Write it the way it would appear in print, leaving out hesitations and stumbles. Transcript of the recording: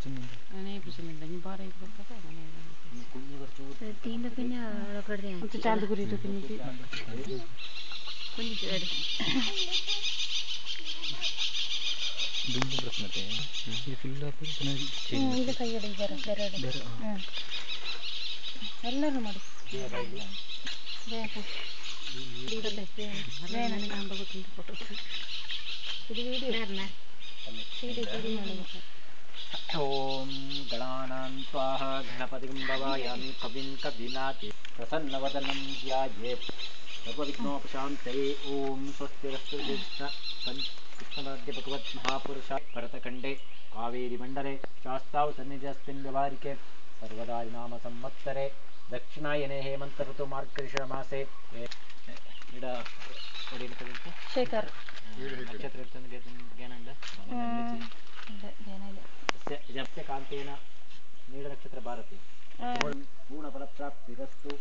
नहीं पिछले दिन बारह एक बजे तक मैंने कुन्नी कर चूर तीन तो किन्ने कर दिया तो चांद गुरी तो किन्नी की कुन्नी चढ़ दुंदु प्रश्न ते ये ಫುಲ್ ಆಪರ್ ಇದು ಕೈ ಹಿಡಿ ಬೇರೆ ಎಲ್ಲರೂ ಮಾಡಿ ಬೇಕು ನನಗೆ ಅಂಬ ಗೊತ್ತಿಂದ ಫೋಟೋ ಇದು ವಿಡಿಯೋ ಸಿಡಿ ಮಾಡಿ ಓಂ ಗಣಾನಾಂ ಸ್ವಾಹ ಗಣಪತಿಂ ಭವಾಯಾಮಿ ಕವಿಂ ಕವಿನಾತಿ ಪ್ರಸನ್ನವದನಂ ಧ್ಯಾಯೇತ್ ಸರ್ವವಿಘ್ನೋಪಶಾಂತಯೇ ಓಂ ಸ್ವಸ್ತಿರಸ್ತು ಕೃಷ್ಣಮಧ್ಯ ಭಗವತ್ ಮಹಾಪುರುಷ ಭರತಖಂಡೇ ಕಾವೇರಿ ಮಂಡಲೆ ಶಾಸ್ತಾವು ಸನ್ನಿಧಿಸ್ಮಿನ್ ವ್ಯವಹಾರಿಕೆ ಸರ್ವದಾರಿ ನಾಮ ಸಂವತ್ಸರೆ ದಕ್ಷಿಣಾಯನೆ ಹೇಮಂತ ಋತು ಮಾರ್ಗಶಿರ ಮಾಸೆ ಶೇಖರ್ ನಕ್ಷತ್ರ ಜ್ಞಾನ ಜಪ್ಯ ಕಾಂತೇನ ನೀಡ ನಕ್ಷತ್ರ ಭಾರತಿ ಪೂರ್ಣ ಫಲಪ್ರಾಪ್ತಿರಸ್ತು